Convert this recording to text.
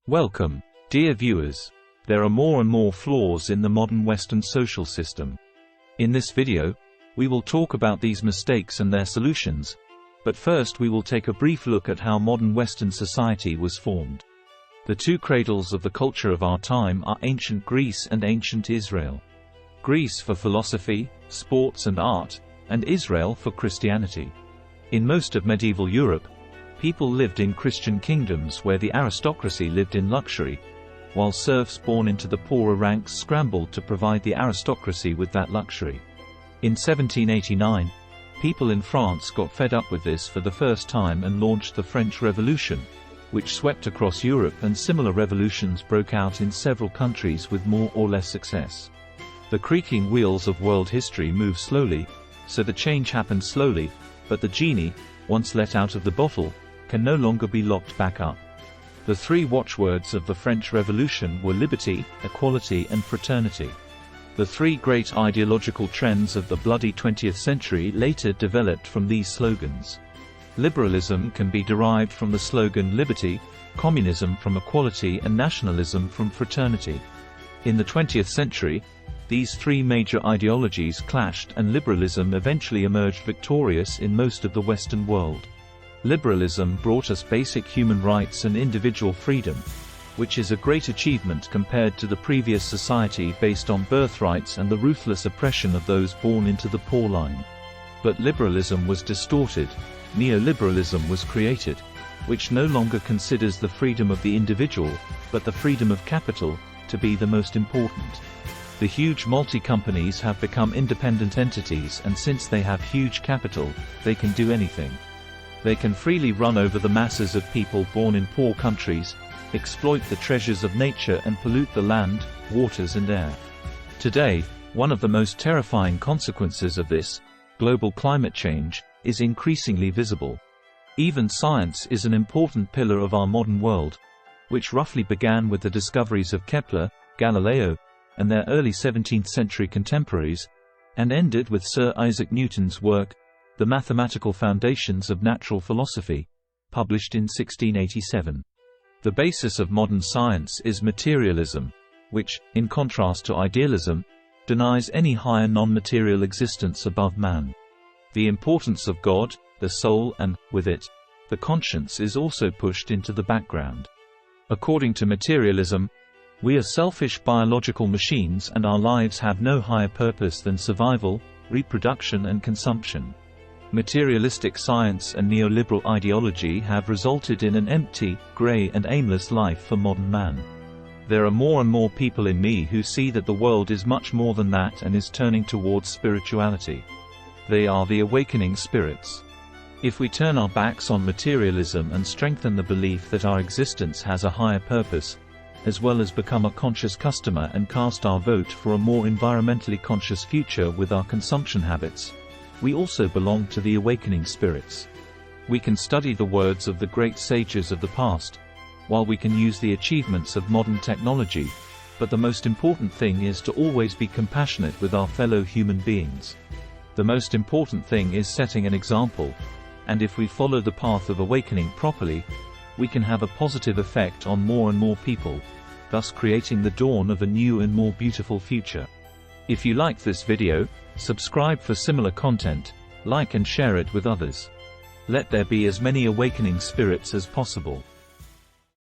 Welcome, dear viewers. There are more and more flaws in the modern Western social system. In this video, we will talk about these mistakes and their solutions, but first we will take a brief look at how modern Western society was formed. The two cradles of the culture of our time are ancient Greece and ancient Israel. Greece for philosophy, sports and art, and Israel for Christianity. In most of medieval Europe, people lived in Christian kingdoms where the aristocracy lived in luxury, while serfs born into the poorer ranks scrambled to provide the aristocracy with that luxury. In 1789, people in France got fed up with this for the first time and launched the French Revolution, which swept across Europe, and similar revolutions broke out in several countries with more or less success. The creaking wheels of world history move slowly, so the change happened slowly, but the genie, once let out of the bottle, can no longer be locked back up. The three watchwords of the French Revolution were liberty, equality and fraternity. The three great ideological trends of the bloody 20th century later developed from these slogans. Liberalism can be derived from the slogan liberty, communism from equality and nationalism from fraternity. In the 20th century, these three major ideologies clashed and liberalism eventually emerged victorious in most of the Western world. Liberalism brought us basic human rights and individual freedom, which is a great achievement compared to the previous society based on birthrights and the ruthless oppression of those born into the poor line. But liberalism was distorted, neoliberalism was created, which no longer considers the freedom of the individual, but the freedom of capital, to be the most important. The huge multi-companies have become independent entities, and since they have huge capital, they can do anything. They can freely run over the masses of people born in poor countries, exploit the treasures of nature and pollute the land, waters and air. Today, one of the most terrifying consequences of this, global climate change, is increasingly visible. Even science is an important pillar of our modern world, which roughly began with the discoveries of Kepler, Galileo, and their early 17th century contemporaries, and ended with Sir Isaac Newton's work, The Mathematical Foundations of Natural Philosophy, published in 1687. The basis of modern science is materialism, which, in contrast to idealism, denies any higher non-material existence above man. The importance of God, the soul and, with it, the conscience is also pushed into the background. According to materialism, we are selfish biological machines and our lives have no higher purpose than survival, reproduction and consumption. Materialistic science and neoliberal ideology have resulted in an empty, grey and aimless life for modern man. There are more and more people in me who see that the world is much more than that and is turning towards spirituality. They are the awakening spirits. If we turn our backs on materialism and strengthen the belief that our existence has a higher purpose, as well as become a conscious customer and cast our vote for a more environmentally conscious future with our consumption habits, we also belong to the awakening spirits. We can study the words of the great sages of the past, while we can use the achievements of modern technology, but the most important thing is to always be compassionate with our fellow human beings. The most important thing is setting an example, and if we follow the path of awakening properly, we can have a positive effect on more and more people, thus creating the dawn of a new and more beautiful future. If you liked this video, subscribe for similar content, like and share it with others. Let there be as many awakening spirits as possible.